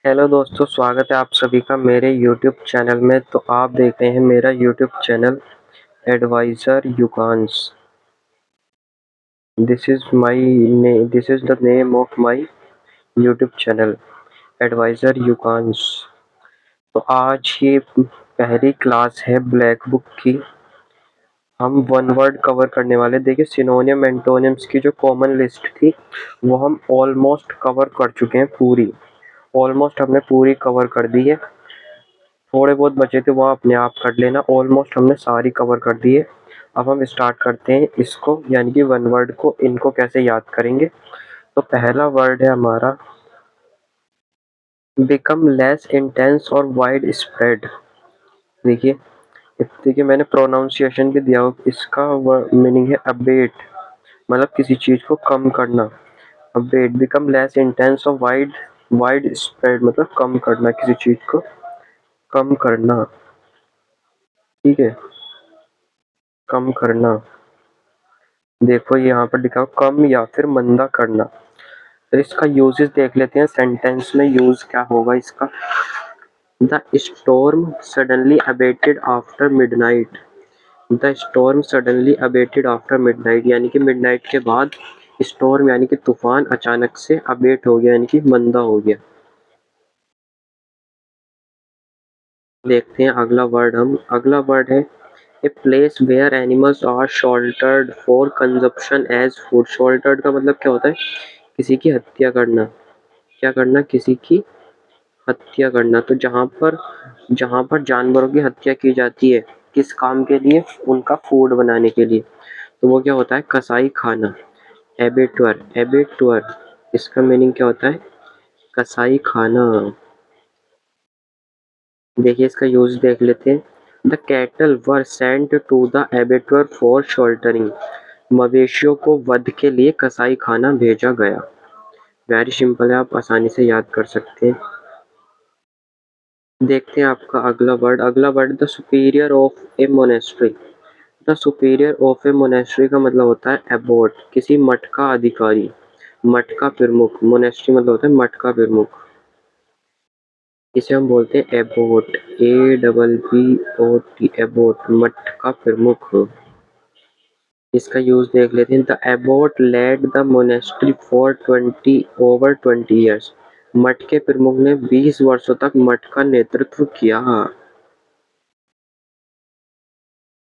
Hello दोस्तों, स्वागत है आप सभी का मेरे यूट्यूब चैनल में। तो आप देख रहे हैं मेरा YouTube channel advisor Yugansh. This is the name of my YouTube channel advisor Yugansh. तो आज ये पहली क्लास है ब्लैक बुक की। हम वन वर्ड कवर करने वाले। देखिए, सिनोनियम एंटोनिम्स की जो कॉमन लिस्ट थी वो हम ऑलमोस्ट कवर कर चुके हैं पूरी। ऑलमोस्ट हमने पूरी कवर कर दी है। थोड़े बहुत बचे थे वो अपने आप कर लेना। ऑलमोस्ट हमने सारी कवर कर दी है। अब हम स्टार्ट करते हैं इसको, यानी कि वन वर्ड को, इनको कैसे याद करेंगे। तो पहला वर्ड है हमारा बिकम लेस इंटेंस और वाइड स्प्रेड। देखिए, देखिए मैंने प्रोनाउंसिएशन भी दिया हो। इसका मीनिंग है अबेट, मतलब किसी चीज को कम करना। अबेट, बिकम लेस इंटेंस और वाइड वाइड स्प्रेड मतलब कम करना, किसी चीज को कम करना। ठीक है, कम करना। देखो यहाँ पर लिखा हो कम या फिर मंदा करना। तो इसका यूजेस देख लेते हैं, सेंटेंस में यूज क्या होगा इसका। The storm suddenly abetted after midnight. The storm suddenly abetted after midnight, यानी कि मिडनाइट के बाद स्टॉर्म यानी कि तूफान अचानक से अबेट हो गया, यानी कि मंदा हो गया। देखते हैं अगला वर्ड है a place where animals are slaughtered for consumption as food. Slaughtered का मतलब क्या होता है? किसी की हत्या करना। क्या करना? किसी की हत्या करना। तो जहाँ पर जानवरों की हत्या की जाती है, किस काम के लिए? उनका फूड बनाने के लिए। तो वो क्या होता है? कसाई खाना। एबेटुअर, एबेटुअर इसका मीनिंग क्या होता है? कसाई खाना। देखिए इसका यूज देख लेते हैं। The cattle were sent to the abattoir for slaughtering. मवेशियों को वध के लिए कसाई खाना भेजा गया। वेरी सिंपल है, आप आसानी से याद कर सकते हैं। देखते हैं आपका अगला word the superior of A monastery. The superior of A monastery का मतलब होता है एबोट, किसी मठ का अधिकारी, मठ का प्रमुख। मोनेस्ट्री मतलब होता है मठ का प्रमुख। इसे हम बोलते हैं एबोट, ABBOT, एबोट, मठ का प्रमुख। इसका यूज देख लेते हैं। The abbot led the monastery for 20 years. मठ के प्रमुख ने 20 वर्षों तक मठ का नेतृत्व किया।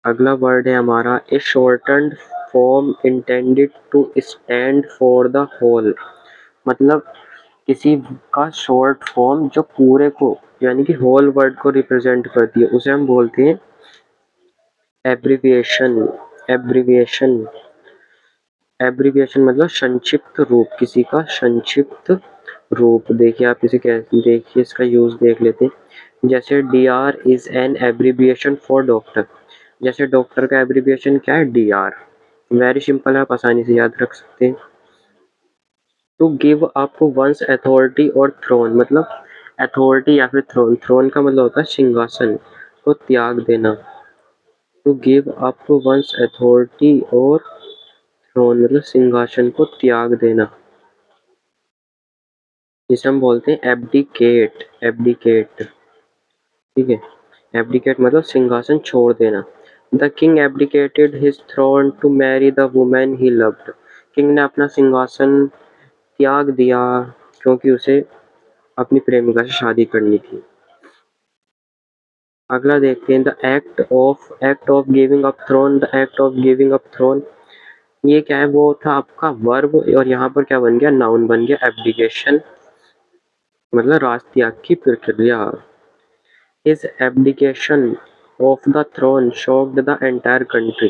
अगला वर्ड है हमारा a shortened form intended to stand for the whole. मतलब किसी का शॉर्ट फॉर्म जो पूरे को यानी कि होल वर्ड को रिप्रेजेंट करती है, उसे हम बोलते हैं एब्रिविएशन। एब्रिविएशन, एब्रिविएशन मतलब संक्षिप्त रूप, किसी का संक्षिप्त रूप। देखिए आप इसे कैसे, देखिए इसका यूज देख लेते हैं। जैसे DR is an abbreviation for doctor. जैसे डॉक्टर का एब्रिविएशन क्या है? DR। वेरी सिंपल है, आप आसानी से याद रख सकते हैं। To give up once authority और थ्रोन, मतलब अथॉरिटी या फिर थ्रोन। थ्रोन का मतलब होता है सिंहासन को त्याग देना। To give up once authority और थ्रोन मतलब सिंहासन को त्याग देना। जिसे हम बोलते हैं एब्डिकेट, एब्डिकेट। ठीक है, एब्डिकेट मतलब सिंहासन छोड़ देना। The king abdicated his throne to marry the woman he loved. King ने अपना सिंहासन त्याग दिया क्योंकि उसे अपनी प्रेमिका से शादी करनी थी। अगला देखते हैं। The act of giving up throne. The act of giving up throne, ये क्या है? वो था आपका वर्ब, और यहाँ पर क्या बन गया? नाउन बन गया। एब्डिकेशन मतलब राज त्याग की प्रक्रिया। His abdication of the throne shocked the entire country.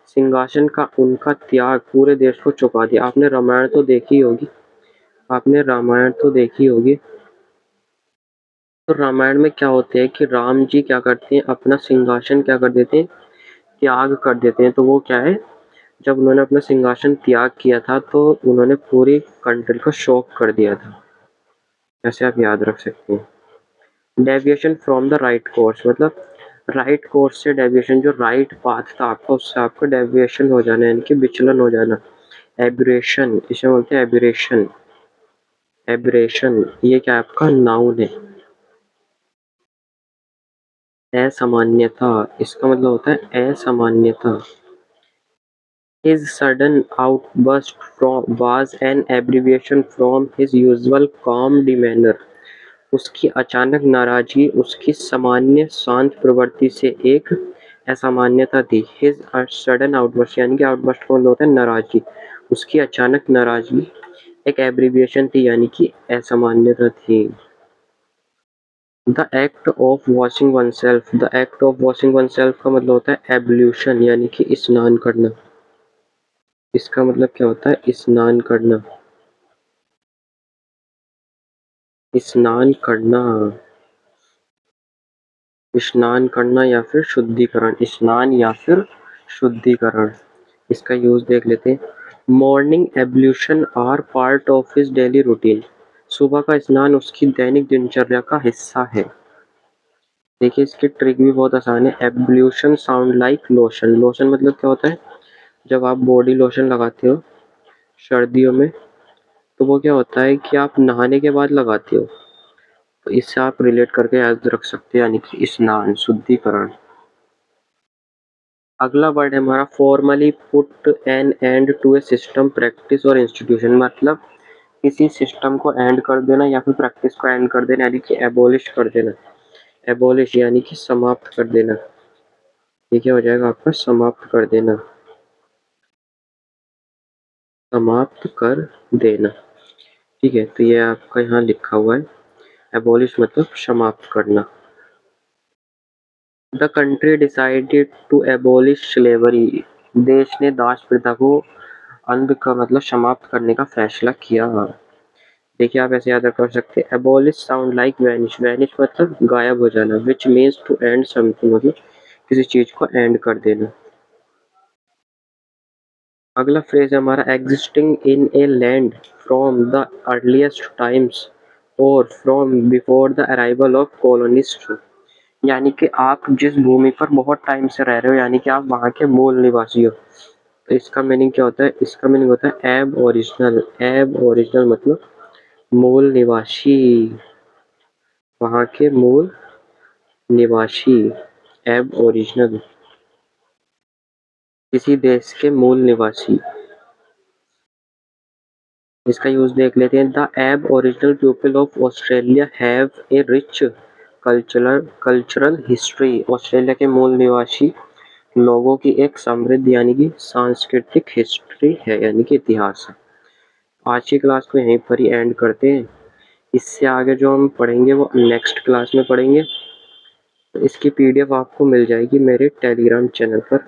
सिंहासन का उनका त्याग पूरे देश को चौंका दिया। आपने रामायण तो देखी होगी, आपने रामायण तो देखी होगी। तो रामायण में क्या होते हैं कि राम जी क्या करते हैं? अपना सिंहासन क्या कर देते हैं? त्याग कर देते हैं। तो वो क्या है? जब उन्होंने अपना सिंहासन त्याग किया था तो उन्होंने पूरी कंट्री को शॉक कर दिया था। ऐसे आप याद रख सकते हैं। Deviation from the right course, मतलब राइट कोर्स से डेविएशन, जो राइट पाथ था आपका उससे आपका डेविएशन हो जाना, यानी कि विचलन हो जाना। एब्रेशन, इसे बोलते हैं एब्रेशन। एब्रेशन ये क्या आपका नाउन है। असामान्यता इसका मतलब होता है असामान्यता। His sudden outburst was an abbreviation from his usual calm demeanor. उसकी अचानक नाराजगी उसकी सामान्य शांत प्रवृत्ति से एक असामान्यता थी। His sudden outburst यानी कि outburst का मतलब होता है नाराजगी। उसकी अचानक नाराजगी एक एब्रीविएशन थी यानी कि असामान्यता थी। The act of washing one self, the act of washing one self का मतलब होता है एब्ल्यूशन यानी कि स्नान करना। इसका मतलब क्या होता है स्नान करना, स्नान करना, स्नान करना या फिर शुद्धिकरण, स्नान या फिर शुद्धिकरण। इसका यूज देख लेते हैं। Morning ablution are part of his daily routine, सुबह का स्नान उसकी दैनिक दिनचर्या का हिस्सा है। देखिए इसकी ट्रिक भी बहुत आसान है। Ablution sound like lotion, lotion मतलब क्या होता है जब आप बॉडी लोशन लगाते हो सर्दियों में तो वो क्या होता है कि आप नहाने के बाद लगाते हो, तो इससे आप रिलेट करके याद रख सकते हैं यानी कि स्नान शुद्धिकरण। अगला वर्ड है हमारा formally put an end to a system practice और इंस्टीट्यूशन, मतलब किसी सिस्टम को एंड कर देना या फिर प्रैक्टिस को एंड कर देना यानी कि एबोलिश कर देना। एबोलिश यानी कि समाप्त कर देना। ये क्या हो जाएगा आपका समाप्त कर देना, समाप्त कर देना। ठीक है तो ये आपका यहाँ लिखा हुआ है एबोलिश मतलब समाप्त करना। The country decided to abolish slavery, देश ने दास प्रथा को अंत का मतलब समाप्त करने का फैसला किया। देखिए आप ऐसे याद कर सकते हैं abolish sound like vanish, vanish मतलब गायब हो जाना, which means to end something मतलब किसी चीज को एंड कर देना। अगला फ्रेज है हमारा existing in a land from the earliest times और from before the arrival of colonist, यानी कि आप जिस भूमि पर बहुत टाइम से रह रहे हो यानी कि आप वहाँ के मूल निवासी हो। तो इसका मीनिंग क्या होता है, इसका मीनिंग होता है एब ओरिजिनल, एब ओरिजिनल मतलब मूल निवासी, वहाँ के मूल निवासी, एब ओरिजिनल किसी देश के मूल निवासी। इसका यूज देख लेते हैं। The above original people of Australia have a rich cultural history, Australia के मूल निवासी लोगों की एक समृद्ध यानी कि सांस्कृतिक हिस्ट्री है यानी कि इतिहास है। आज की क्लास को यहीं पर ही एंड करते हैं। इससे आगे जो हम पढ़ेंगे वो नेक्स्ट क्लास में पढ़ेंगे। तो इसकी पीडीएफ आपको मिल जाएगी मेरे टेलीग्राम चैनल पर।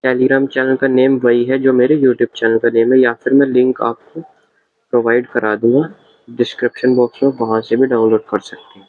टेलीग्राम चैनल का नेम वही है जो मेरे यूट्यूब चैनल का नेम है, या फिर मैं लिंक आपको प्रोवाइड करा दूंगा डिस्क्रिप्शन बॉक्स में, वहाँ से भी डाउनलोड कर सकते हैं।